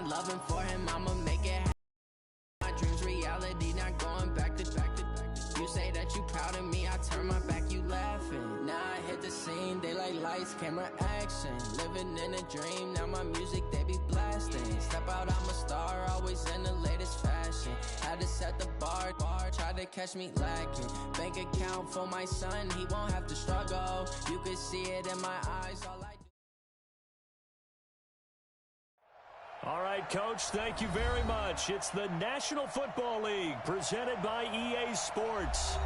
loving for him, I'ma make it happen. My dreams reality, not going back to back to back. You say that you proud of me, I turn my back, you laughing. Now I hit the scene, they like lights, camera, action. Living in a dream, now my music, they be blasting. Step out, I'm a star, always in the latest fashion. Had to set the bar, try to catch me lacking. Bank account for my son, he won't have to struggle. You can see it in my eyes, all I do. All right, Coach, thank you very much. It's the National Football League presented by EA Sports.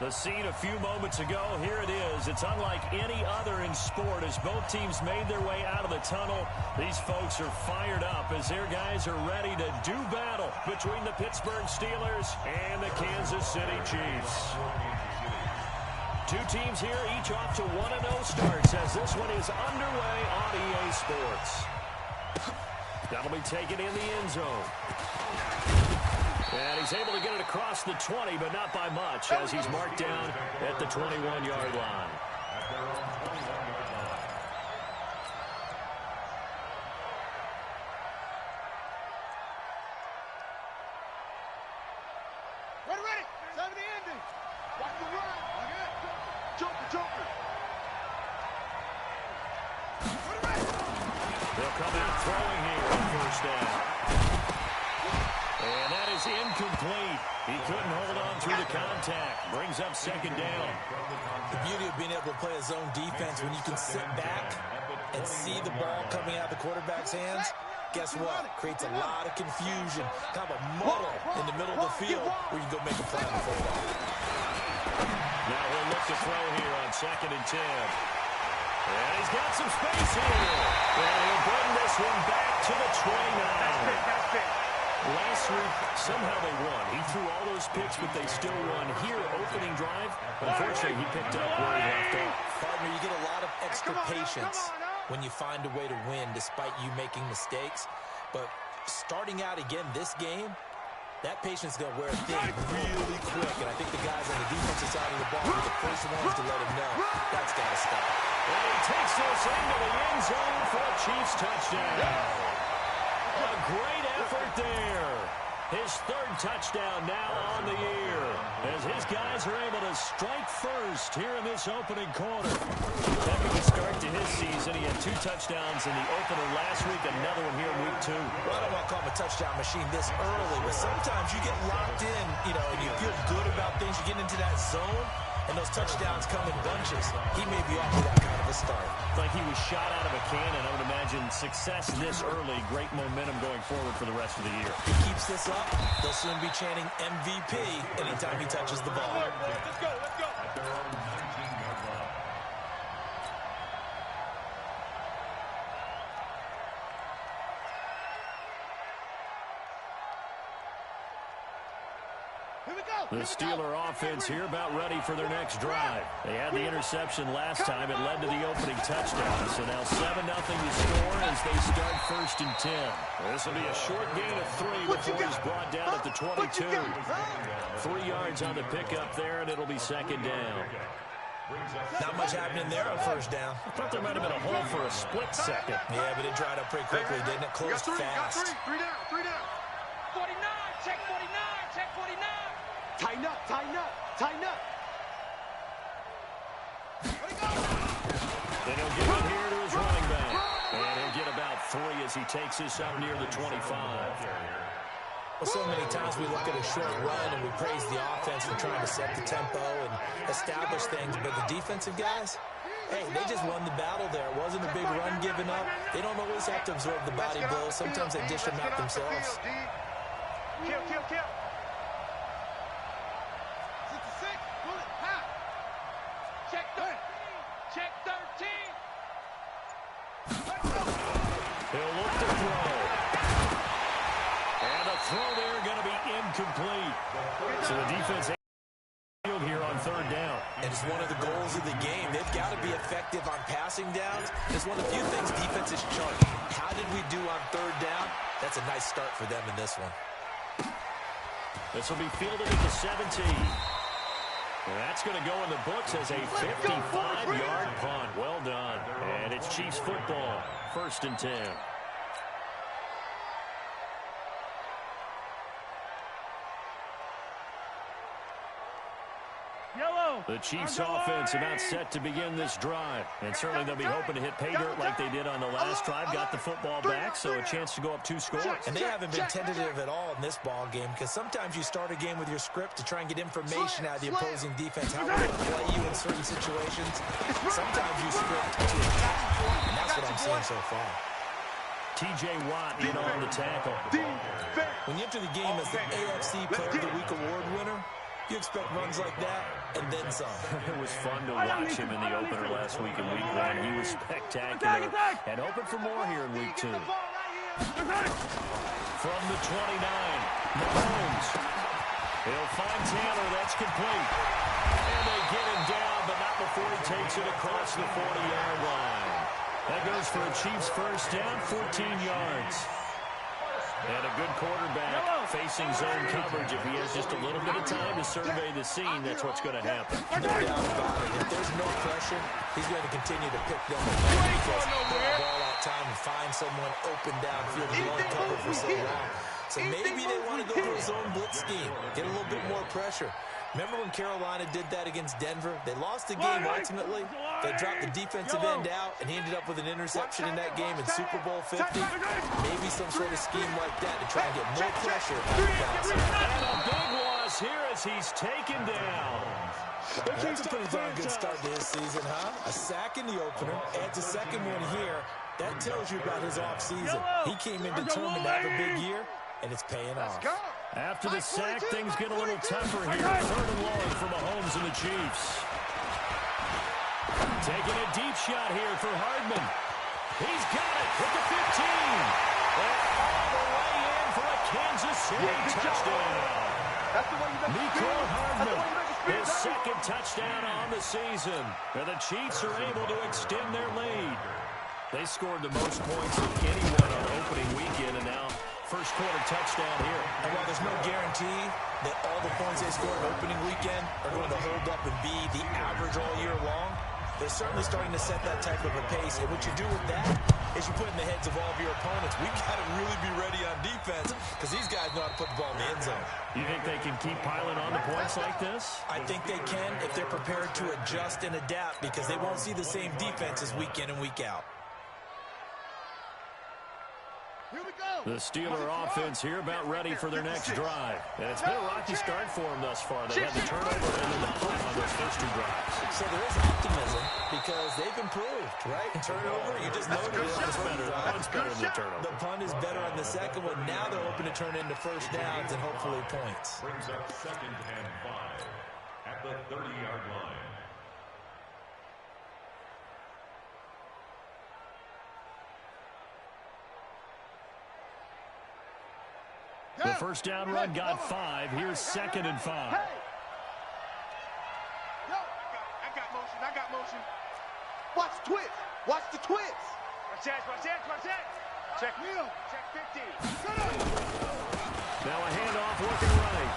The scene a few moments ago, here it is. It's unlike any other in sport as both teams made their way out of the tunnel. These folks are fired up as their guys are ready to do battle between the Pittsburgh Steelers and the Kansas City Chiefs. Two teams here, each off to 1-0 starts as this one is underway on EA Sports. That'll be taken in the end zone. And he's able to get it across the 20, but not by much as he's marked down at the 21-yard line. Ready. Time of the ending. Watch the run. Joker. They'll come out throwing here on first down. And that is incomplete. He couldn't hold on through the contact. Brings up second down. The beauty of being able to play a zone defense when you can sit back and see the ball coming out of the quarterback's hands, guess what? Creates a lot of confusion. Kind of a muddle in the middle of the field where you can go make a play on the football. Now he'll look to throw here on 2nd and 10. And he's got some space here. And he'll bring this one back to the 29. Last week, somehow they won. He threw all those picks, but they still won. Here, opening drive, unfortunately, he picked up where he left off. Partner, you get a lot of extra patience when you find a way to win despite you making mistakes. But starting out again this game, that patience is going to wear thin really quick. And I think the guys on the defensive side of the ball are the first ones to let him know that's got to stop. And he takes this into the end zone for a Chiefs touchdown. A great effort there. His 3rd touchdown now on the year as his guys are able to strike first here in this opening quarter. Having a start to his season, he had 2 touchdowns in the opener last week, another one here in week 2. Well, I don't want to call him a touchdown machine this early, but sometimes you get locked in, and you feel good about things. You get into that zone, and those touchdowns come in bunches. He may be off to that kind of a start. Like he was shot out of a cannon. I would imagine success this early, great momentum going forward for the rest of the year. If he keeps this up, they'll soon be chanting MVP anytime he touches the ball. Let's go. The Steeler offense here about ready for their next drive. They had the interception last time. It led to the opening touchdown. So now 7-0 to score as they start 1st and 10. This will be a short gain of 3 before he's brought down at the 22. 3 yards on the pickup there, and it'll be 2nd down. Not much happening there on 1st down. I thought there might have been a hole for a split second. Yeah, but it dried up pretty quickly, didn't it? Closed fast. 3 down. 49, check 49. Tighten up. Then he'll give it here to his running back. And he'll get about 3 as he takes this up near the 25. Well, so many times we look at a short run and we praise the offense for trying to set the tempo and establish things, but the defensive guys, hey, they just won the battle there. It wasn't a big run given up. They don't always have to absorb the body blows. Sometimes they dish them out themselves. Kill. 66, bullet, half. Check 13. He'll look to throw. And the throw there going to be incomplete. So the defense field here on 3rd down. And it's one of the goals of the game. They've got to be effective on passing downs. It's one of the few things defenses chart. How did we do on 3rd down? That's a nice start for them in this one. This will be fielded at the 17. And that's going to go in the books as a 55-yard punt. Well done. And it's Chiefs football. 1st and 10. The Chiefs offense about set to begin this drive. And certainly they'll be hoping to hit pay dirt like they did on the last drive. Got the football back, so a chance to go up 2 scores. And they haven't been tentative at all in this ball game, because sometimes you start a game with your script to try and get information out of the opposing defense, how they're going to play you in certain situations. Sometimes you script to attack, and that's what I'm seeing so far. T.J. Watt in on the tackle. When you enter the game as the AFC Player of the Week award winner, you expect runs like that, and then some. It was fun to watch him in the opener last week in Week 1. He was spectacular, and hoping for more here in Week 2. From the 29, Mahomes. He'll find Taylor. That's complete. And they get him down, but not before he takes it across the 40-yard line. That goes for a Chiefs first down, 14 yards. And a good quarterback facing zone coverage. If he has just a little bit of time to survey the scene, that's what's going to happen. No doubt about it. If there's no pressure, he's going to continue to pick them apart because they'll ball out time and find someone open downfield and only cover for so long. So maybe they want to go to a zone blitz scheme, get a little bit more pressure. Remember when Carolina did that against Denver? They lost the game ultimately. They dropped the defensive end out, and he ended up with an interception in that game in Super Bowl 50. Maybe some sort of scheme like that to try and get more pressure on the pass. And a big loss here as he's taken down. That's a pretty darn good start to his season, huh? A sack in the opener, adds a second one here. That tells you about his offseason. He came in determined to have a big year, and it's paying off. After the sack, things get a little tougher here. 3rd and long for Mahomes and the Chiefs. Taking a deep shot here for Hardman. He's got it at the 15. And all the way in for a Kansas City touchdown. Mecole Hardman, his 2nd touchdown on the season. And the Chiefs are able to extend their lead. They scored the most points of anyone on opening weekend, and now first quarter touchdown here. And while there's no guarantee that all the points they scored opening weekend are going to hold up and be the average all year long, they're certainly starting to set that type of a pace. And what you do with that is you put in the heads of all of your opponents, we've got to really be ready on defense because these guys know how to put the ball in the end zone. You think they can keep piling on the points like this? I think they can if they're prepared to adjust and adapt, because they won't see the same defenses week in and week out. The Steeler offense here about ready for their next drive. And it's been a rocky start for them thus far. They had the turnover and then the punt on those first 2 drives. So there is optimism because they've improved, right? Turnover, you just know The punt's better than the turnover. the punt is better on the second one. Now they're hoping to turn into first downs and hopefully points. Brings up 2nd and 5 at the 30-yard line. The first down run got 5. Here's 2nd and 5. I got motion. Watch the twist. Watch the twist. Watch that. Check 50. Now a handoff working right.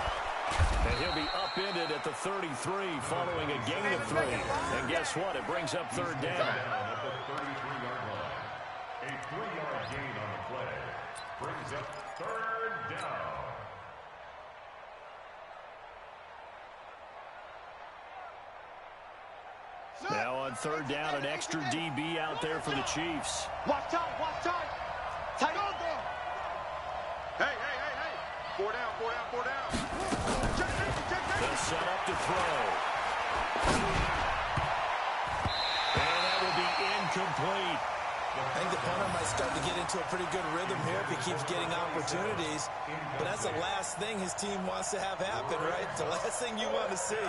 And he'll be upended at the 33 following a gain of 3. And guess what? It brings up 3rd down. At the 33-yard line. A 3-yard gain on the play. Brings up 3rd down. Now on 3rd down, an extra DB out there for the Chiefs. Watch time. Tight on. Hey. 4 down. They'll set up to throw. And that will be incomplete. I think the punter might start to get into a pretty good rhythm here if he keeps getting opportunities. But that's the last thing his team wants to have happen, right? The last thing you want to see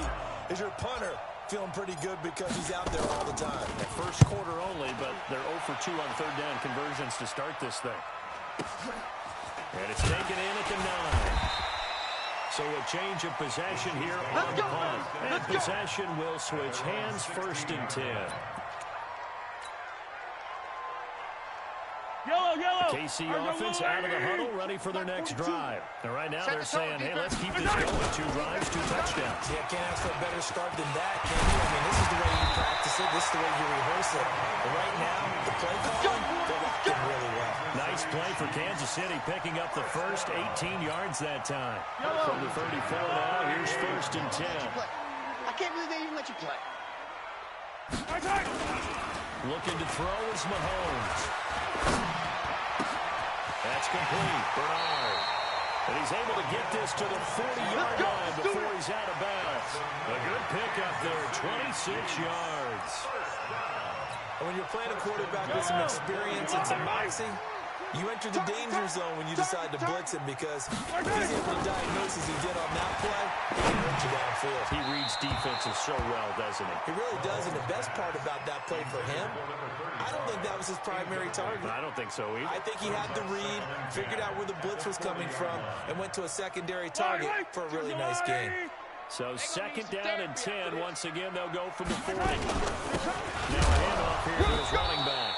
is your punter feeling pretty good because he's out there all the time. First quarter only, but they're 0 for 2 on 3rd down conversions to start this thing. And it's taken in at the 9. So a change of possession here on the punt. And possession will switch hands, 1st and 10. The KC offense out of the huddle, ready for their next drive. And right now they're saying, hey, let's keep this going. 2 drives, 2 touchdowns. Yeah, can't ask for a better start than that, can you? I mean, this is the way you practice it. This is the way you rehearse it. But right now, the play calling, they're locking really well. Nice play for Kansas City, picking up the first 18 yards that time. From the 34 now, here's 1st and 10. can't believe they even let you play. Looking to throw is Mahomes. That's complete. Bernard. And he's able to get this to the 40-yard line before he's out of bounds. A good pickup there, 26 yards. And when you're playing a quarterback with some experience and some moxie, you enter the danger zone when you decide to blitz him, because if he's able to diagnose as he did on that play, he can hurt you downfield. He reads defenses so well, doesn't he? He really does, and the best part about that play for him, I don't think that was his primary target. I don't think so either. I think he had the read, figured out where the blitz was coming from, and went to a secondary target for a really nice gain. So second down and 10. Once again, they'll go from the 40. Now a handoff here to his running back.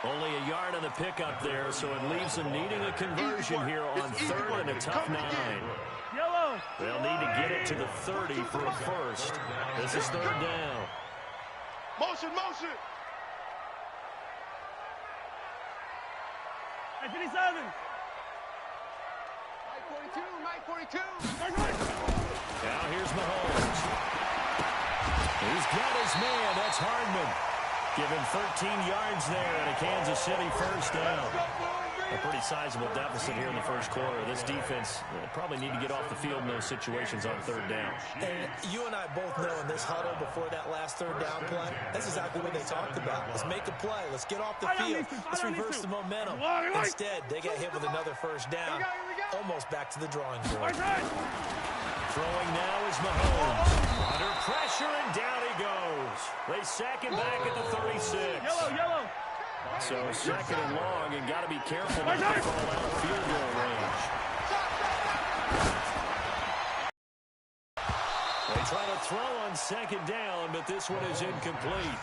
Only a yard on the pickup there, so it leaves them needing a conversion here on third and a tough 9. They'll need to get it to the 30 for a first. This is third down. Motion, motion. Mike 42. Now here's Mahomes. He's got his man. That's Hardman. Given 13 yards there and a Kansas City first down. A pretty sizable deficit here in the first quarter. This defense probably need to get off the field in those situations on third down. And you and I both know in this huddle before that last third down play, that's exactly what they talked about. Let's make a play. Let's get off the field. Let's reverse the momentum. Instead, they got hit with another first down. Almost back to the drawing board. Throwing now is Mahomes. Under pressure, and down he goes. They sack him back at the 36. Yellow. So second and long, and got to be careful not to fall out of field goal range. They try to throw on second down, but this one is incomplete.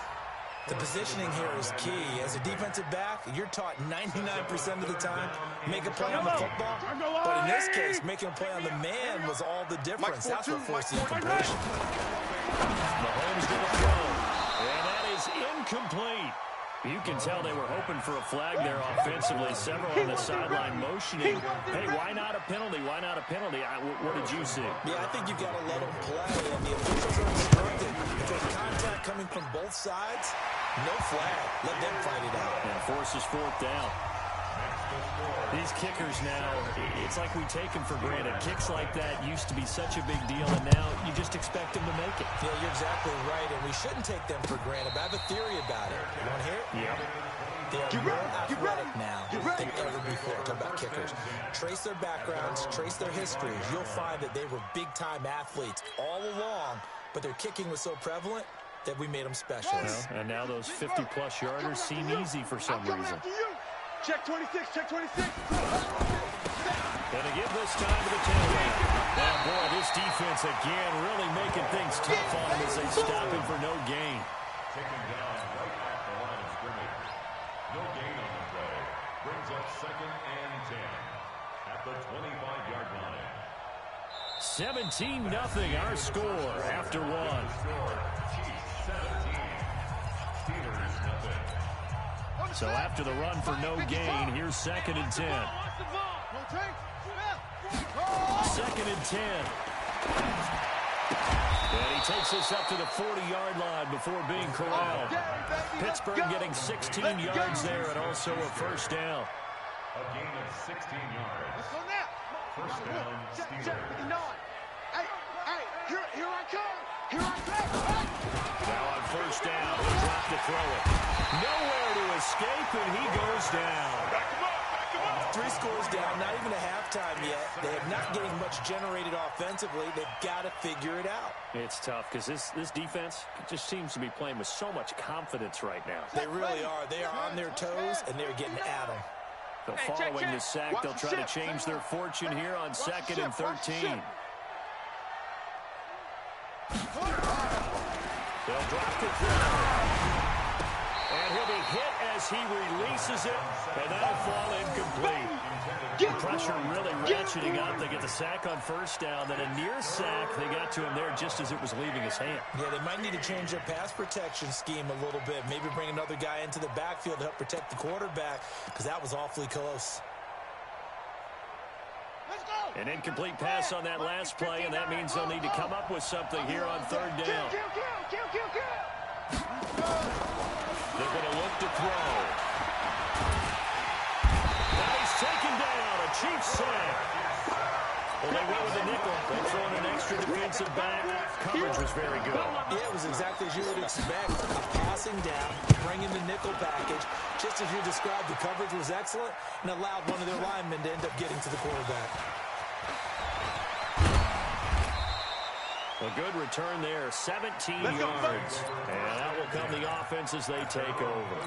The positioning here is key. As a defensive back, you're taught 99% of the time, make a play on the football. But in this case, making a play on the man was all the difference. That's what forced the incompletion. Mahomes going to throw, and that is incomplete. You can tell they were hoping for a flag there offensively. Several on the sideline motioning. Hey, why not a penalty? Why not a penalty? What did you see? Yeah, I think you've got to let them play, and the officials are instructed. If there's contact coming from both sides, no flag. Let them fight it out. And forces fourth down. These kickers now, it's like we take them for granted. Kicks like that used to be such a big deal, and now you just expect them to make it. Yeah, you're exactly right, and we shouldn't take them for granted. But I have a theory about it. You want to hear it? Yeah. They are more athletic now than ever before. Talk about kickers. Trace their backgrounds, trace their histories. You'll find that they were big-time athletes all along, but their kicking was so prevalent that we made them specialists. Well, and now those 50-plus yarders seem easy for some reason. Check 26, check 26. Gonna give this time to the tailback. Oh, boy, this defense again really making things tough on him as they stop him for no gain. Taken down right at the line of scrimmage. No gain on the play. Brings up second and 10 at the 25-yard line. 17-0 our score after one. Chiefs 17. Steelers nothing. So after the run for no gain, here's second and 10. Second and 10. And he takes this up to the 40-yard line before being corralled. Pittsburgh getting 16 yards there and also a first down. A gain of 16 yards. First down, Steelers. Here I come. Now on first down, he'll drop to throw it. Nowhere to escape, and he goes down. Back him up. 3 scores down, not even a halftime yet. They are not getting much generated offensively. They've got to figure it out. It's tough because this defense just seems to be playing with so much confidence right now. They really are. They are on their toes, and they're getting at them. So following the sack, they'll try to change their fortune here on second and 13. They'll drop to throw. And he'll be hit as he releases it, and that'll fall incomplete. Pressure really ratcheting up. They get the sack on first down. Then a near sack. They got to him there just as it was leaving his hand. Yeah, they might need to change their pass protection scheme a little bit. Maybe bring another guy into the backfield to help protect the quarterback, because that was awfully close. Let's go. An incomplete pass on that last play, and that means they'll need to come up with something here on third down. They're going to look to throw. Now he's taken down. A Chiefs sack. Well, they went with the nickel. They throw in an extra defensive back. Coverage was very good. Yeah, it was exactly as you would expect. A passing down, bringing the nickel package. Just as you described, the coverage was excellent and allowed one of their linemen to end up getting to the quarterback. A good return there, 17 yards. And that will come the offense as they take over.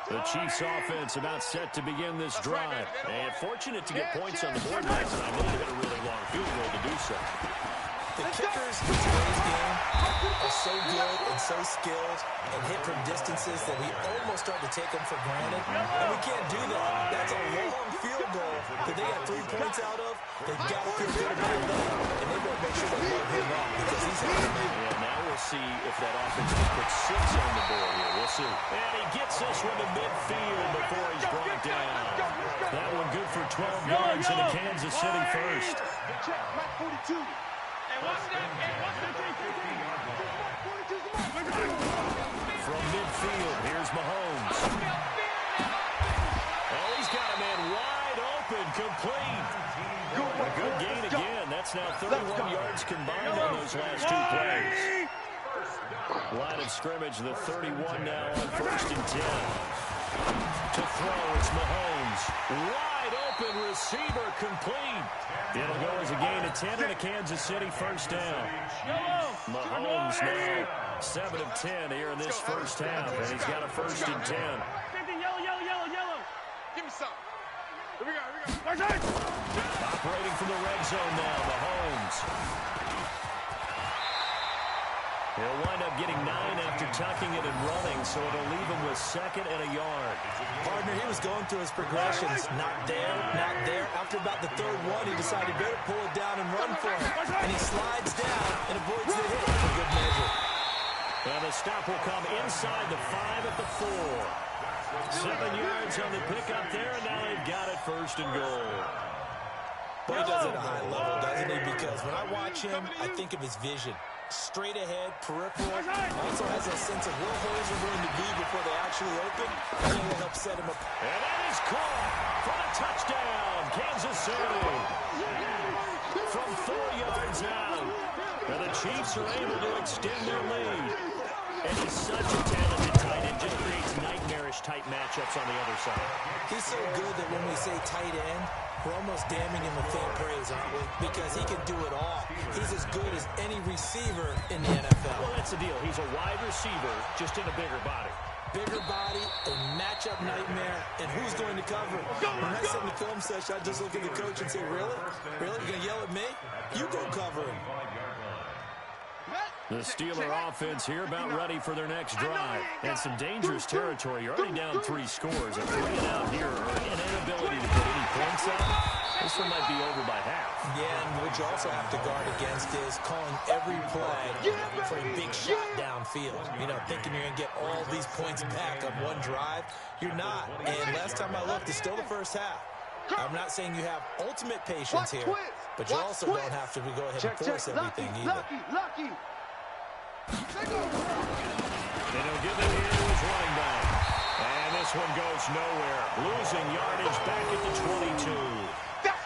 The Chiefs offense about set to begin this drive. And fortunate to get points on the board last time. They hit a really long field goal to do so. The kickers in today's game are so good and so skilled and hit from distances that we almost start to take them for granted. And we can't do that. That's a long field goal that they got 3 points out of. They've got to feel good about that. And they've got to make sure they blow him up because he's had a big. Yeah, now we'll see if that offense can put 6 on the board here. We'll see. And he gets this one to midfield before he's brought down. That one good for 12 yards into Kansas City first. From midfield, here's Mahomes. Oh, he's got a man wide open, complete. A good gain again. That's now 31 yards combined on those last 2 plays. Line of scrimmage, the 31 now on 1st and 10. To throw, it's Mahomes. Wide open receiver, complete. It'll go as a gain of 10 and a Kansas City first down. Mahomes now 7 of 10 here in this first half, and he's got a 1st and 10. Yellow. Give me some. Here we go. Operating from the red zone now, Mahomes. He'll wind up getting 9 after tucking it and running, so it'll leave him with 2nd and a yard. Partner, he was going through his progressions. Not there. After about the 3rd one, he decided better pull it down and run for it. And he slides down and avoids the hit for good measure. And the stop will come inside the 5 at the 4. 7 yards on the pickup there, and now they've got it 1st and goal. But he does it at a high level, doesn't he? Because when I watch him, I think of his vision. Straight ahead, peripheral. Also has a sense of where holes are going to be before they actually open. I think that helps set him up. And that is caught for a touchdown, Kansas City. From 4 yards out. And the Chiefs are able to extend their lead. And he's such a talented tight end, just creates nightmarish type matchups on the other side. He's so good that when we say tight end, we're almost damning him with faint praise, aren't we? Because he can do it all. He's as good as any receiver in the NFL. Well, that's the deal. He's a wide receiver, just in a bigger body. Bigger body, a matchup nightmare, and who's going to cover? When I sit in the film session, I just look at the coach and say, really? Really? You're going to yell at me? You go cover him. The Steeler offense here about ready for their next drive. And some dangerous territory. You're already down 3 scores. And 3 and out here, an inability to put any points up. This one might be over by half. Yeah, and what you also have to guard against is calling every play for a big shot downfield. You know, thinking you're going to get all these points back on one drive. You're not. And last time I looked, it's still the first half. I'm not saying you have ultimate patience here, but you also don't have to go ahead and force everything either. And he'll give it here to his running back. And this one goes nowhere. Losing yardage back at the 22.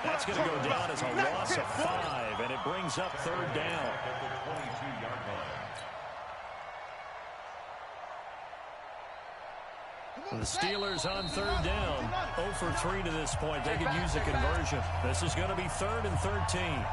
That's going to go down as a loss of 5, and it brings up 3rd down. The Steelers on 3rd down. 0 for 3 to this point. They could use a conversion. This is going to be 3rd and 13.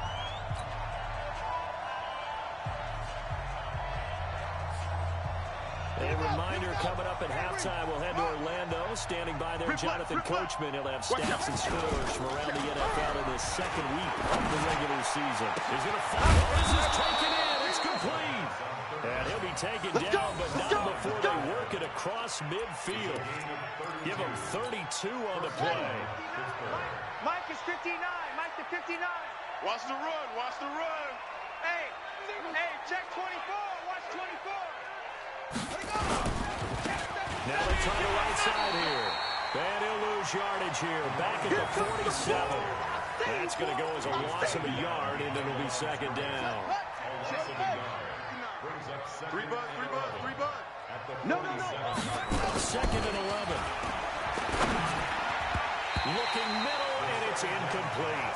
A reminder coming up at halftime, we'll head to Orlando. Standing by there, Jonathan Coachman. He'll have stats and scores from around the NFL in this 2nd week of the regular season. He's going to fire. This is taken in. It's complete. And he'll be taken down, but not before they work it across midfield. Give him 32 on the play. Mike is 59. Mike to 59. Watch the run. Hey, check 24. Watch 24. Now they try the right side here. And he'll lose yardage here. Back at the 47. That's going to go as a loss of a yard, and it'll be second down. Three bud. No. Second and 11. Looking middle, and it's incomplete.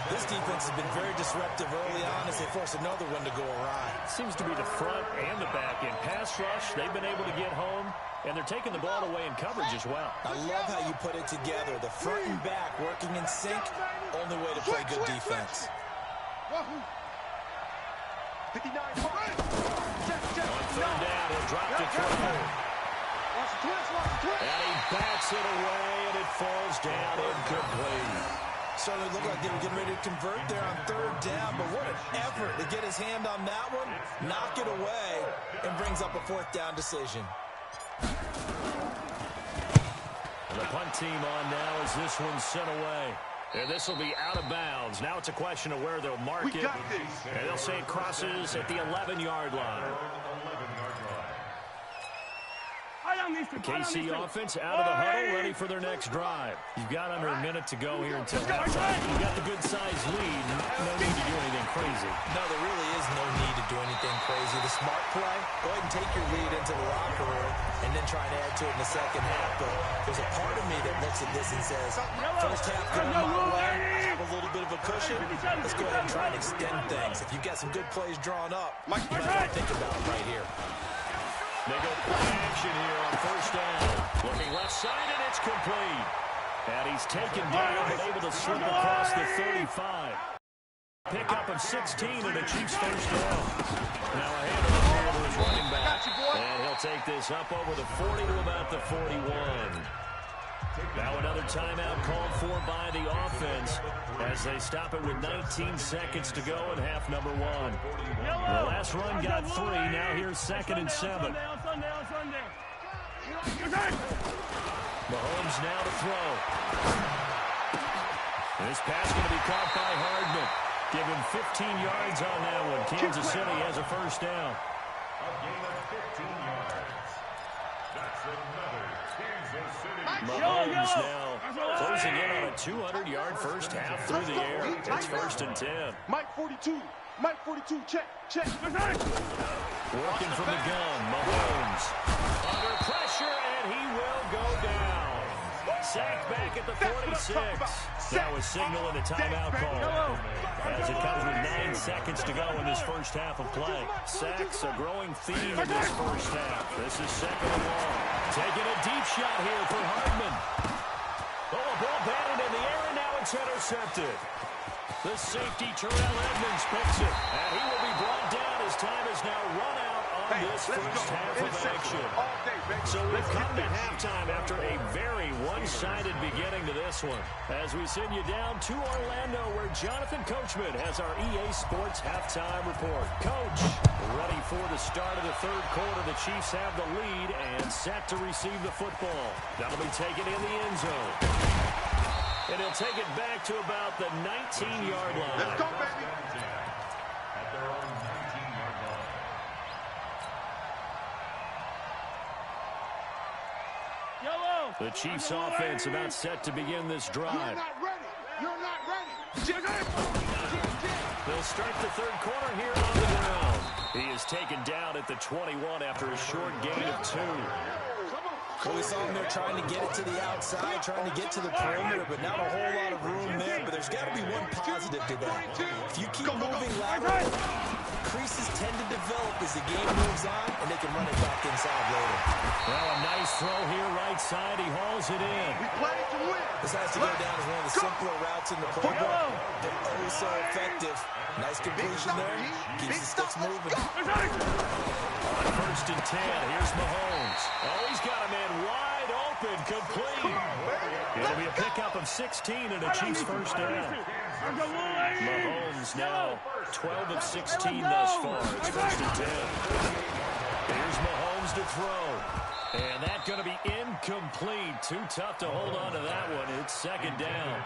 This defense has been very disruptive early on as they force another one to go awry. Seems to be the front and the back end. Pass rush, they've been able to get home, and they're taking the ball away in coverage as well. I love how you put it together. The front and back working in sync, only way to play good defense. 59. On third down, he'll drop to throw. And he bats it away, and it falls down incomplete. Certainly looked like they were getting ready to convert there on third down, but what an effort to get his hand on that one, knock it away, and brings up a fourth down decision. And the punt team on now as this one's sent away. And this will be out of bounds. Now it's a question of where they'll mark it. And they'll say it crosses at the 11-yard line. KC offense out of the huddle, ready for their next drive. You've got under a minute to go here until halftime. You've got the good-sized lead. No need to do anything crazy. No, there really is no need to do anything crazy. The smart play, go ahead and take your lead into the locker room and then try and add to it in the second half. But there's a part of me that looks at this and says, first half going my way, I have a little bit of a cushion. Let's go ahead and try and extend things. If you've got some good plays drawn up, you might want to think about it right here. They go play action here on first down. Looking left side, and it's complete. And he's taken down, but able to slip across the 35. Pickup of 16 and a Chiefs first down. Now a handoff here to his running back. And he'll take this up over the 40 to about the 41. Now another timeout called for by the offense as they stop it with 19 seconds to go in half number one. The last run got 3. Now here's second and 7. Mahomes now to throw. This pass going to be caught by Hardman. Give him 15 yards on that one. Kansas City has a first down. A gain of 15 yards. That's another Kansas City. Mahomes now closing in on a 200-yard first half through the air. It's first and 10. Mike 42, check. Working from the gun, Mahomes. Under pressure, and he will go down. Sacked back at the 46. Now a signal and a timeout call. As it comes with 9 seconds to go in this first half of play. Sacks a growing theme in this first half. This is second and long. Taking a deep shot here for Hardman. Oh, a ball batted in the air, and now it's intercepted. The safety, Terrell Edmonds, picks it. And he will be brought down as time has now run out on this first half of action. So we've come to halftime after a very one-sided beginning to this one. As we send you down to Orlando, where Jonathan Coachman has our EA Sports halftime report. Coach, ready for the start of the third quarter. The Chiefs have the lead and set to receive the football. That'll be taken in the end zone. And he'll take it back to about the 19-yard line. Let's go, baby. At their own 19-yard line. The Chiefs offense about set to begin this drive. You're not ready. They'll start the third quarter here on the ground. He is taken down at the 21 after a short gain of 2. Well, we saw him there trying to get it to the outside, trying to get to the perimeter, but not a whole lot of room there. But there's got to be one positive to that. If you keep moving laterally, creases tend to develop as the game moves on, and they can run it back inside later. Well, a nice throw here right side. He hauls it in. We play to win. This has to go down as one of the simpler routes in the playbook. But oh, so effective. Nice completion there. Keeps the sticks moving. On first and 10, here's Mahomes. Oh, he's got a man wide open, complete. It'll be a pickup of 16 and a Chiefs first down. Mahomes now 12 of 16 thus far. It's first and 10. Here's Mahomes to throw. And that's going to be incomplete. Too tough to hold on to that one. It's second down.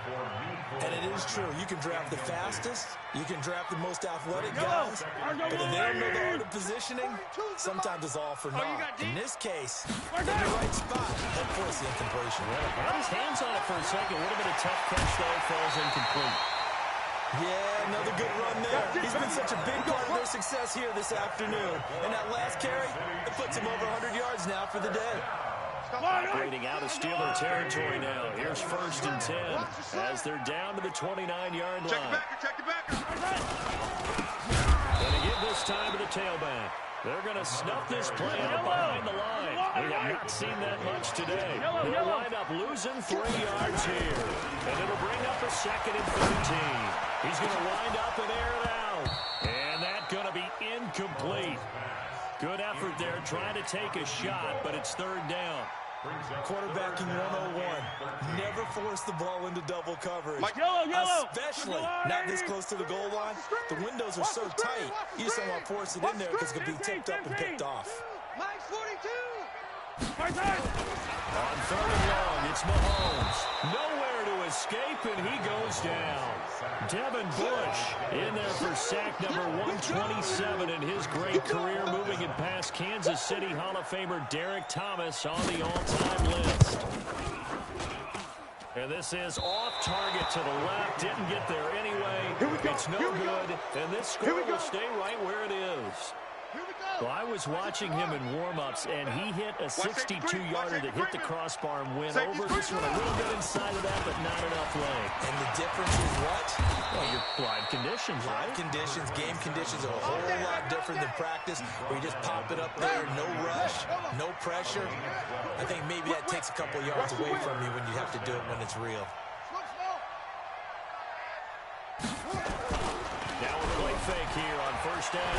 And it is true. You can draft the fastest. You can draft the most athletic guys. But if they don't know the art of positioning, sometimes it's all for naught. In this case, in the right spot, that forced the incompletion. Got his hands on it for a second. Would have been a tough catch, though. Falls incomplete. Yeah, another good run there. He's been such a big part of their success here this afternoon. And that last carry, it puts him over 100 yards now for the day. Operating out of Steeler territory now. Here's 1st and 10 as they're down to the 29-yard line. Check the backer. Going to give this time to the tailback. They're going to snuff this play out behind the line. We have not seen that much today. They'll wind up losing 3 yards here. And it'll bring up a 2nd and 13. He's going to wind up and air it out. And that's going to be incomplete. Good effort there trying to take a shot, but it's 3rd down. Quarterbacking 101. Never force the ball into double coverage. Yellow. Especially not this close to the goal line. The windows are so tight, you just don't want to force it in there because it could be tipped up and picked off. Mike's 42. On 3rd and long, it's Mahomes. Nowhere to escape, and he goes down. Devin Bush in there for sack number 127 in his great career, moving it past Kansas City Hall of Famer Derek Thomas on the all-time list. And this is off target to the left. Didn't get there anyway. It's no good, and this score will stay right where it is. Well, I was watching him in warm-ups, and he hit a 62-yarder that hit the crossbar and went over. This one a little bit inside of that, but not enough leg. And the difference is what? Well, your live conditions, right? Live conditions, game conditions are a whole lot different than practice, where you just pop it up there, no rush, no pressure. I think maybe that takes a couple yards away from you when you have to do it when it's real. Now a play fake here on 1st down.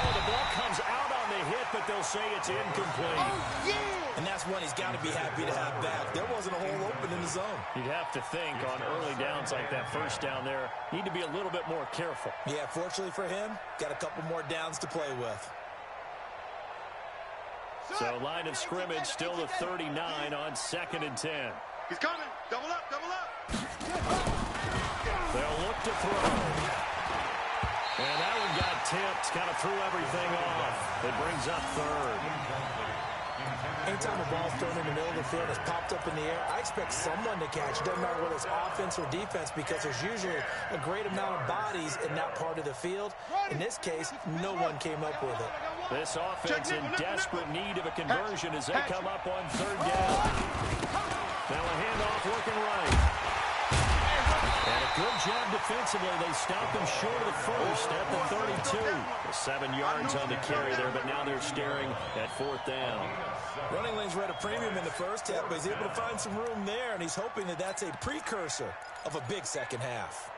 Oh, the ball comes out on the hit, but they'll say it's incomplete. And that's one he's got to be happy to have back. There wasn't a hole open in the zone. You'd have to think on early downs like that 1st down there, need to be a little bit more careful. Yeah, fortunately for him, got a couple more downs to play with. So line of scrimmage still the 39 on 2nd and 10. He's coming. Double up. They'll look to throw. And that one got tipped, kind of threw everything off. It brings up 3rd. Anytime a ball's thrown in the middle of the field, it's popped up in the air, I expect someone to catch. It doesn't matter whether it's offense or defense, because there's usually a great amount of bodies in that part of the field. In this case, no one came up with it. This offense in desperate need of a conversion as they come up on 3rd down. Now a handoff looking right. And a good job defensively. They stopped them short of the 1st at the 32. 7 yards on the carry there, but now they're staring at 4th down. Running lanes were at a premium in the 1st half, but he's able to find some room there, and he's hoping that that's a precursor of a big 2nd half.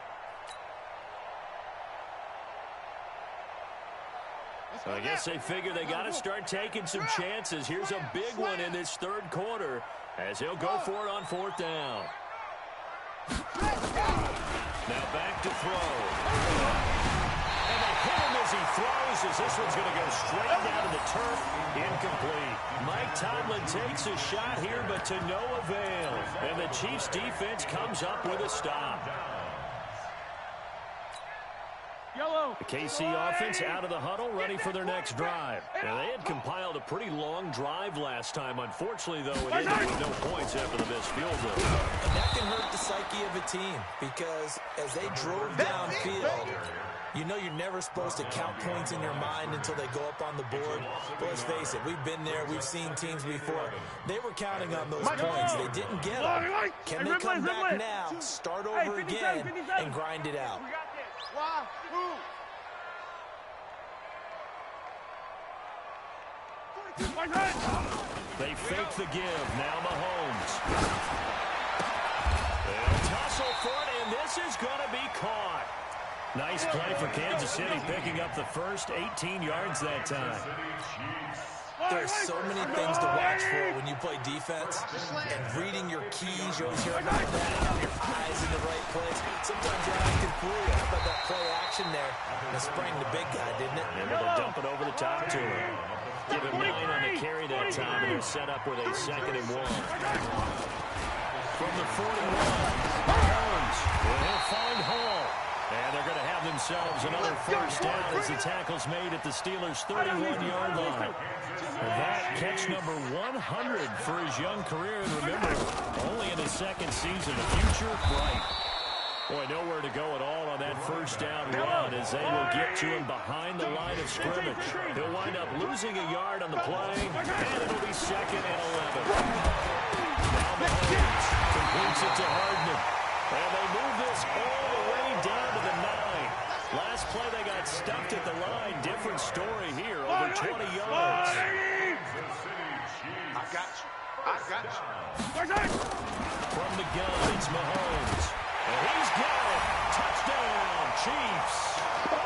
So I guess they figure they got to start taking some chances. Here's a big one in this 3rd quarter as he'll go for it on 4th down. Now back to throw. And they hit him as he throws, as this one's going to go straight down to the turf. Incomplete. Mike Tomlin takes a shot here, but to no avail. And the Chiefs defense comes up with a stop. The KC offense out of the huddle, ready for their next drive. Now, they had compiled a pretty long drive last time. Unfortunately, though, it ended with no points after the missed field goal. And that can hurt the psyche of a team, because as they drove downfield, you know you're never supposed to count points in your mind until they go up on the board. But let's face it, we've been there. We've seen teams before. They were counting on those points. They didn't get them. Can they come back now, start over again, and grind it out? They fake the give. Now Mahomes. They'll tussle for it, and this is going to be caught. Nice play for Kansas City, picking up the first 18 yards that time. There's so many things to watch for when you play defense, and reading your keys. You always hear about that, have your eyes in the right place. Sometimes your eyes can fool you. How about that play action there? It sprang the big guy, didn't it? Able to dump it over the top to him. Give him 9 on the carry that time, and they're set up with a 2nd and 1. From the 41, Mahomes will find Hall. And they're going to have themselves another first down as the tackle's made at the Steelers' 31-yard line. That catch number 100 for his young career. And remember, only in his 2nd season, the future bright. Boy, nowhere to go at all on that first down run as they will get to him behind the line of scrimmage. He'll wind up losing a yard on the play, and it'll be 2nd and 11. Now Mahomes completes it to Hardman. And they move this all the way down to the 9. Last play they got stuffed at the line. Different story here, over 20 yards. I got you. I got you. From the gun, it's Mahomes. And he's got it. Touchdown, Chiefs. A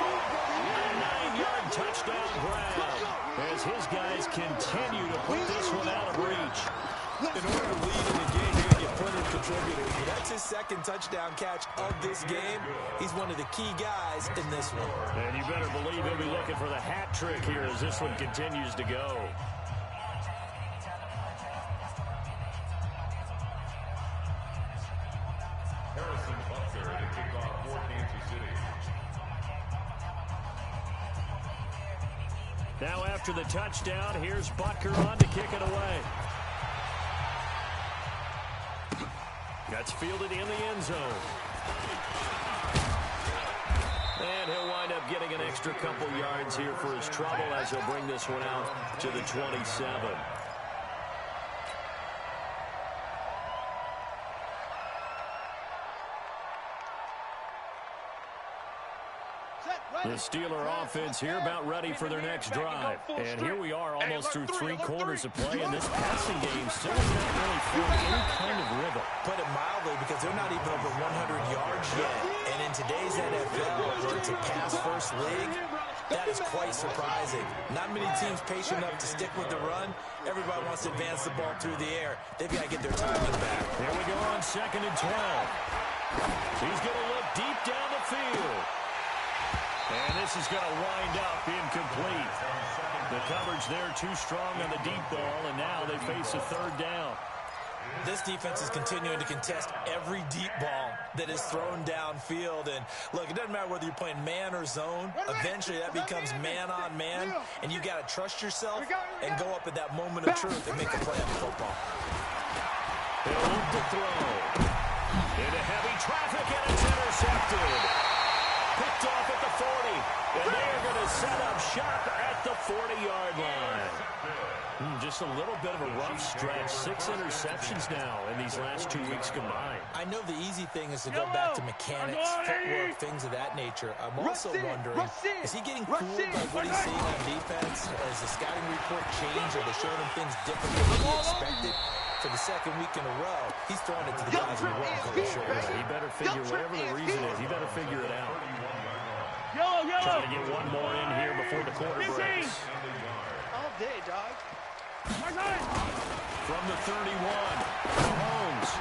9-yard touchdown grab as his guys continue to put this one out of reach. In order to lead in the game, you're going to get plenty of contributors. But that's his 2nd touchdown catch of this game. He's one of the key guys in this one. And you better believe he'll be looking for the hat trick here as this one continues to go. Harrison Butker to kick off for Kansas City. Now after the touchdown, here's Butker on to kick it away. That's fielded in the end zone. And he'll wind up getting an extra couple yards here for his trouble as he'll bring this one out to the 27. The Steeler offense here about ready for their next drive. And here we are almost through 3 quarters of play, and this passing game still has not really found any kind of rhythm. Put it mildly, because they're not even over 100 yards yet. And in today's NFL, where it's a pass-first league, that is quite surprising. Not many teams patient enough to stick with the run. Everybody wants to advance the ball through the air. They've got to get their timing back. Here we go on 2nd and 12. He's going to look deep down the field. And this is going to wind up incomplete. The coverage there too strong on the deep ball, and now they face a 3rd down. This defense is continuing to contest every deep ball that is thrown downfield. And look, it doesn't matter whether you're playing man or zone. Eventually that becomes man on man, and you got to trust yourself and go up at that moment of truth and make a play on football. They'll look to throw. Into heavy traffic, and it's intercepted. Picked off at the 40, and they are going to set up shop at the 40-yard line. Just a little bit of a rough stretch. 6 interceptions now in these last 2 weeks combined. I know the easy thing is to go back to mechanics, footwork, things of that nature. I'm also wondering, is he getting fooled by what he's seeing on defense? Has the scouting report changed? Are they showing him things differently than he expected? For the 2nd week in a row, he's throwing it to the guys in the wrong color shirts. He better figure, whatever the reason is, he better figure it out. Yellow. Trying to get one more in here before the quarter breaks. All day, dog. From the 31, Mahomes.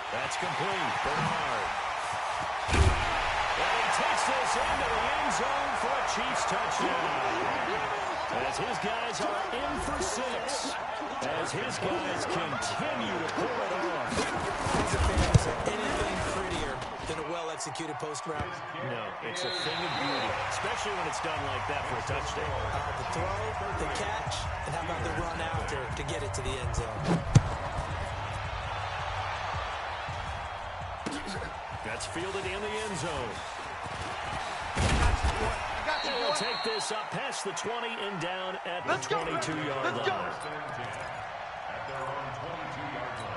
That's complete. Bernard. And he takes this into the end zone for a Chiefs touchdown. As his guys are in for 6. As his guys continue to pull it on. Is there anything prettier than a well-executed post route? No, it's a thing of beauty, especially when it's done like that for a touchdown. The throw, the catch, and how about the run after to get it to the end zone? That's fielded in the end zone. And we'll take this up past the 20 and down at the 22-yard line. At their own 22-yard line.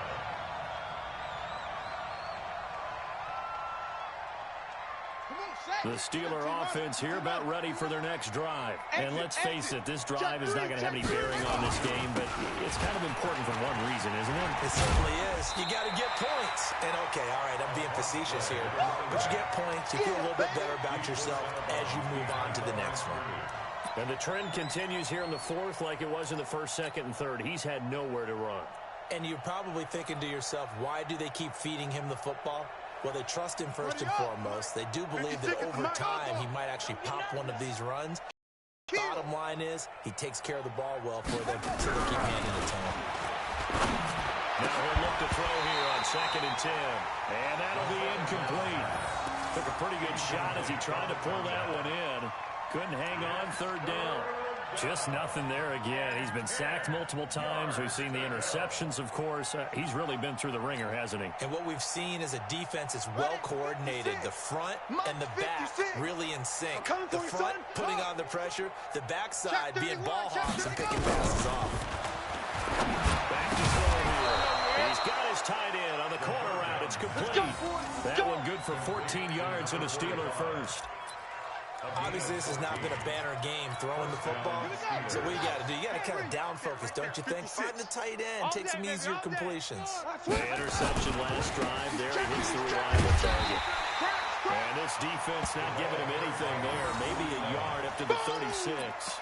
The Steeler offense here about ready for their next drive. And let's face it, this drive is not going to have any bearing on this game, but it's kind of important for one reason, isn't it? It certainly is. You got to get points. And okay, all right, I'm being facetious here. But you get points, you feel a little bit better about yourself as you move on to the next one. And the trend continues here in the 4th like it was in the 1st, 2nd, and 3rd. He's had nowhere to run. And you're probably thinking to yourself, why do they keep feeding him the football? Well, they trust him first and foremost. They do believe that over time he might actually pop one of these runs. bottom line is he takes care of the ball well for them, so they'll keep handing it to him. Now he'll look to throw here on 2nd and 10. And that'll be incomplete. Took a pretty good shot as he tried to pull that one in. Couldn't hang on 3rd down. Just nothing there again. He's been sacked multiple times. We've seen the interceptions, of course. He's really been through the ringer, hasn't he? And what we've seen is a defense is well coordinated. The front and the back really in sync. The front putting on the pressure. The backside being ball hawks and picking passes off. Back to throw here. He's got his tight end on the corner route. It's complete. That one good for 14 yards and a Steeler first. Obviously, this has not been a banner game throwing the football. So what you got to do, you got to kind of down focus, don't you think? Find the tight end, take some easier completions. The interception last drive. There he hits the reliable target. And this defense not giving him anything there. Maybe a yard up to the 36.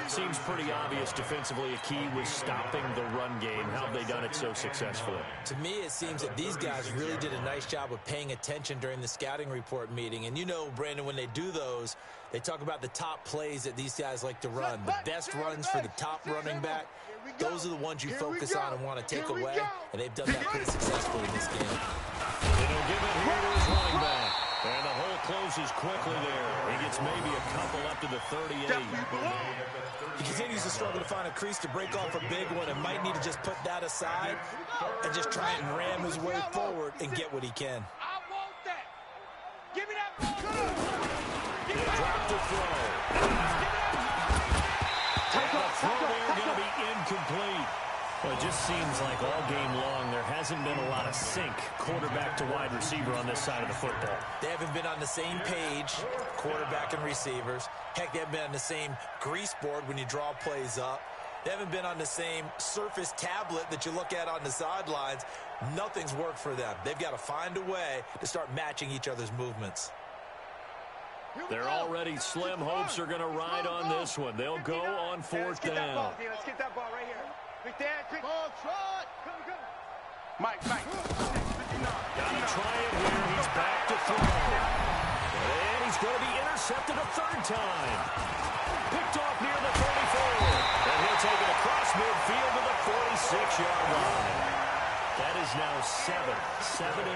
Seems pretty obvious defensively a key was stopping the run game. How have they done it so successfully? To me, it seems that these guys really did a nice job of paying attention during the scouting report meeting. And you know, Brandon, when they do those, they talk about the top plays that these guys like to run. The best runs for the top running back, those are the ones you focus on and want to take away. And they've done that pretty successfully in this game. They'll give it here to his running back. And the hole closes quickly there. He gets maybe a couple up to the 38. He continues to struggle to find a crease to break off a big one and might need to just put that aside and just try and ram his way forward and get what he can. I want that. Give me that ball. Drop to throw. And the throw there going to be incomplete. Well, it just seems like all game long there hasn't been a lot of sync quarterback to wide receiver on this side of the football. They haven't been on the same page, quarterback and receivers. Heck, they haven't been on the same grease board when you draw plays up. They haven't been on the same surface tablet that you look at on the sidelines. Nothing's worked for them. They've got to find a way to start matching each other's movements. Their already slim hopes are going to ride on this one. They'll go on 4th down. Let's get that ball right here. Ball trot. Mike. Got to try it here. He's back to throw. And he's going to be intercepted a 3rd time. Picked off near the 34. And he'll take it across midfield to the 46-yard line. That is now 7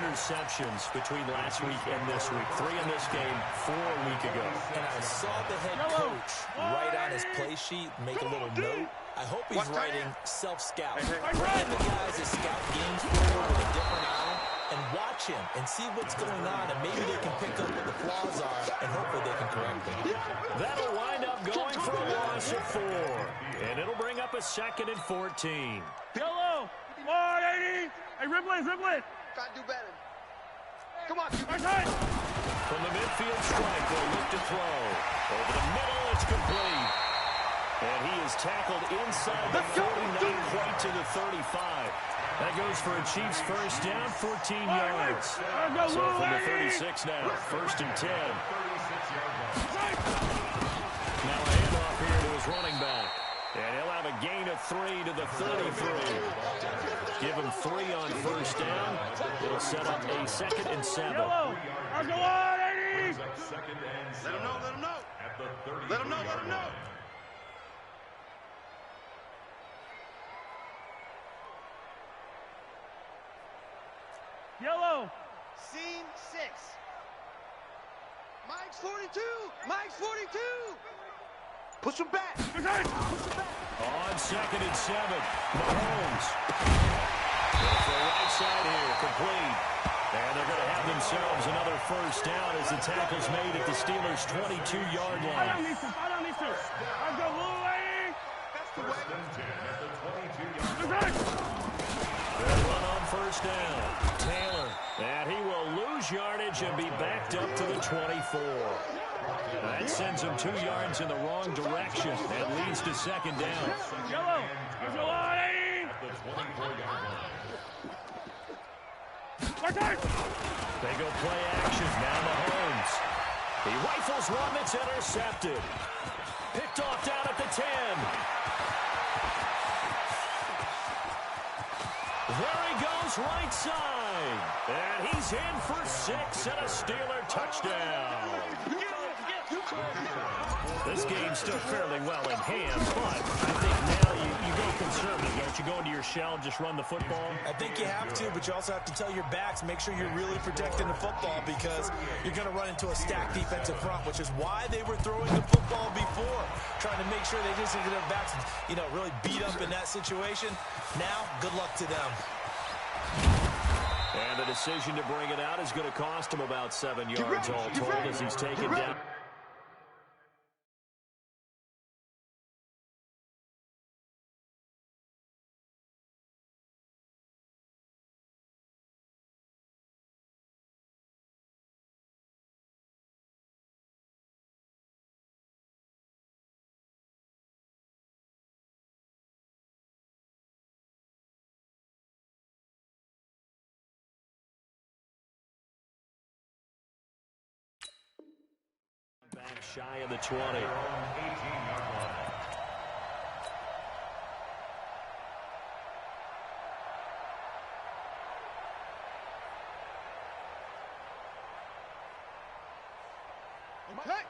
interceptions between last week and this week. 3 in this game, 4 a week ago. And I saw the head coach write on his play sheet, make a little note. I hope he's writing self-scout. Bring in the guys that scout games forward with a different eye and watch him and see what's going on, and maybe they can pick up what the flaws are, and hopefully they can correct them. That'll wind up going for a loss of 4. And it'll bring up a 2nd and 14. Yellow. Come on, 80. Hey, Riblin. Got to do better. Come on. From the midfield strike, they'll look to throw. Over the middle, it's complete. And he is tackled inside the 49, quite to the 35. That goes for a Chiefs first down, 14 yards. So from the 36 now, 1st and 10. Now a handoff here to his running back. And he'll have a gain of 3 to the 33. Give him 3 on 1st down. It'll set up a 2nd and 7. Let him know. Let him know. Yellow. Scene 6. Mike's 42. Push him back. On 2nd and 7. Mahomes. Goes to the right side here. Complete. And they're going to have themselves another 1st down as the tackle's made at the Steelers' 22-yard line. Let's go, Louie. That's the way. They'll run on 1st down. Taylor. And he will lose yardage and be backed up to the 24. That sends him 2 yards in the wrong direction and leads to 2nd down. Yellow. Let's go, 80. They go play action. Now Mahomes. He rifles one that's intercepted. Picked off down at the 10. There he goes right side. And he's in for 6 and a Steeler touchdown. This game's still fairly well in hand, but I think now you go conservative, don't you? Go into your shell, just run the football? I think you have to, but you also have to tell your backs, make sure you're really protecting the football because you're going to run into a stacked defensive front, which is why they were throwing the football before, trying to make sure they just get their backs, really beat up in that situation. Now, good luck to them. And the decision to bring it out is going to cost him about 7 yards all told as he's taken down. Back shy of the 20.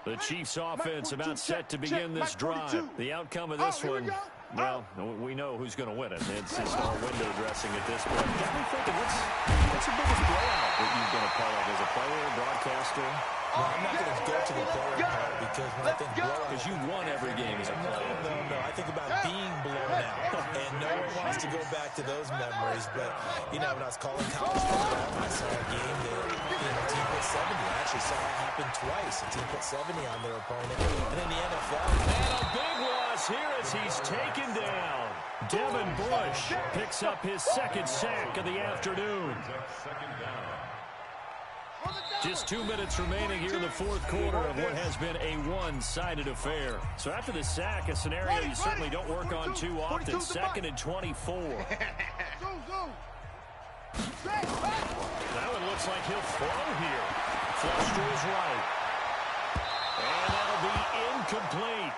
The Chiefs' offense about set to begin this drive. The outcome of this one, well, we know who's going to win it. It's just all window dressing at this point. Got me thinking, what's the biggest blowout that you've been a part of as a player, broadcaster? Well, I'm not going to go to the player part because when I think blowout... Because you won every game as a player. No. I think about being blown out. And no one wants to go back to those memories. But, when I was calling college football, I saw a game that, a team put 70. I actually saw it happen twice. A team put 70 on their opponent. And in the NFL... And a big loss here as he's taken down. Devin Bush picks up his second sack of the afternoon. Just 2 minutes remaining here in the fourth quarter of what has been a one-sided affair. So after the sack, a scenario you certainly don't work on too often. 2nd and 24. That one looks like he'll throw here. Flush to his right. And that'll be incomplete.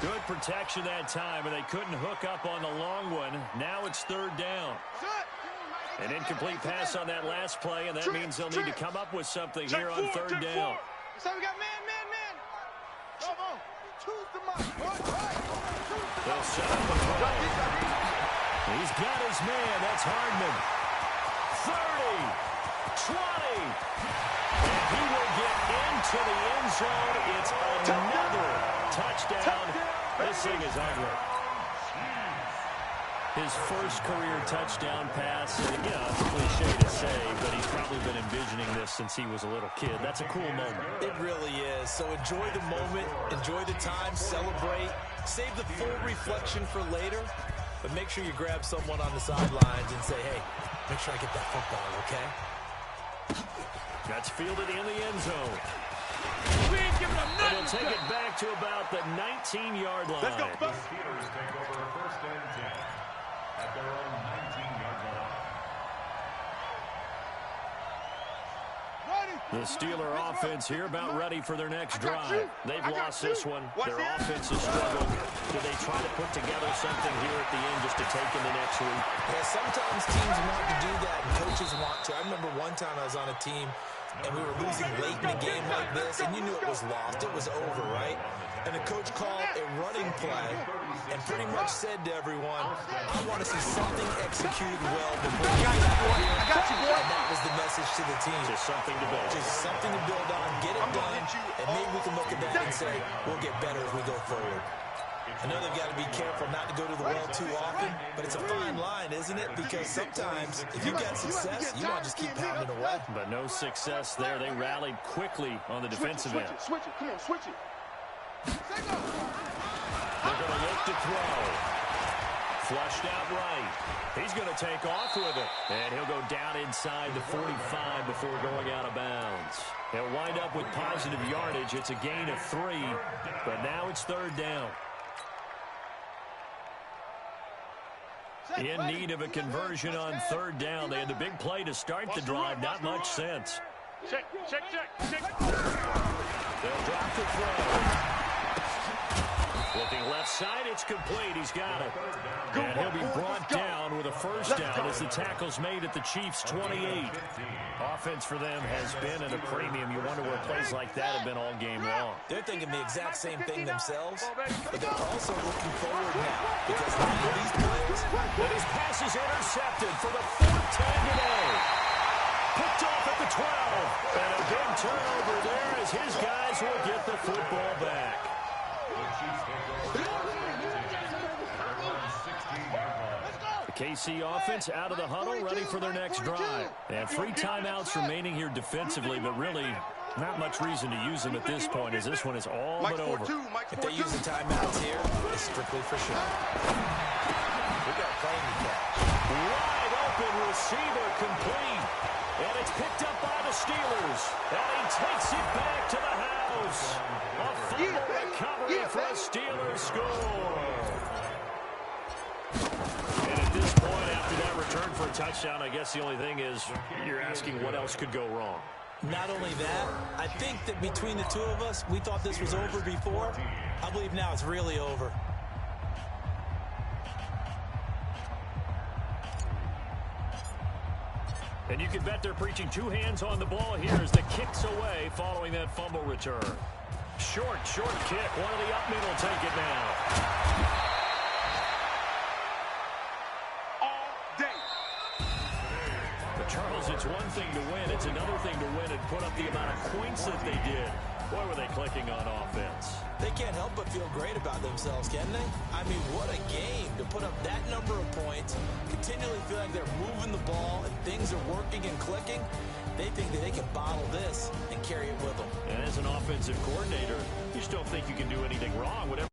Good protection that time, and they couldn't hook up on the long one. Now it's 3rd down. An incomplete pass on that last play, and that means they'll need to come up with something here on 3rd down. So we got man. Come on. Choose the mark. They'll set up the throw. He's got his man. That's Hardman. 30, 20. And he will get into the end zone. It's another touchdown. This thing is ugly. His first career touchdown pass, and it's a cliche to say, but he's probably been envisioning this since he was a little kid. That's a cool moment. It really is. So enjoy the moment, enjoy the time, celebrate, save the full reflection for later, but make sure you grab someone on the sidelines and say, hey, make sure I get that football, okay? That's fielded in the end zone. We ain't giving them nothing. And he'll take it back to about the 19-yard line. Let's go, The Steelers take over 1st and 10 at their own 19-yard line. The Steeler offense here about ready for their next drive. They've lost this one. Their offense has struggled. Do they try to put together something here at the end just to take into next week? Yeah, sometimes teams want to do that and coaches want to. I remember one time I was on a team and we were losing late in a game like this, and you knew it was lost. It was over, right? And the coach called a running play and pretty much said to everyone, I want to see something executed well before we get out here. I got you, boy. And that was the message to the team. Just something to build. Just something to build on, get it done, and maybe we can look at that and say, we'll get better as we go forward. I know they've got to be careful not to go to the well too often, but it's a fine line, isn't it? Because sometimes if you've got success, you want to just keep pounding away. But no success there. They rallied quickly on the defensive end. Switch it. Come on, switch it. They're going to look to throw. Flushed out right. He's going to take off with it. And he'll go down inside the 45 before going out of bounds. He'll wind up with positive yardage. It's a gain of 3, but now it's 3rd down. In need of a conversion on 3rd down. They had the big play to start the drive. Not much sense. Check. They'll drop the throw. Looking left side, it's complete. He's got it. And he'll be brought down with a first down as the tackle's made at the Chiefs' 28. Offense for them has been at a premium. You wonder where plays like that have been all game long. They're thinking the exact same thing themselves, but they're also looking forward now because now these plays. And his pass is intercepted for the fourth time today. Picked off at the 12. And a big turnover there as his guys will get the football back. The KC offense out of the huddle, ready for their next drive. They have 3 timeouts remaining here defensively, but really not much reason to use them at this point as this one is all but over. If they use the timeouts here, it's strictly for show. We got a plane to catch. Wide open receiver complete. And it's picked up by the Steelers. And he takes it back to the house. A fumble recovery for a Steelers score. And at this point, after that return for a touchdown, I guess the only thing is you're asking what else could go wrong. Not only that, I think that between the two of us, we thought this was over before. I believe now it's really over. And you can bet they're preaching 2 hands on the ball here as the kick's away following that fumble return. Short kick. One of the up middle take it now. All day. But Charles, it's one thing to win. It's another thing to win and put up the amount of points that they did. Boy, were they clicking on offense. They can't help but feel great about themselves, can they? I mean, what a game to put up that number of points, continually feel like they're moving the ball and things are working and clicking. They think that they can bottle this and carry it with them. And as an offensive coordinator, you still think you can do anything wrong. Whatever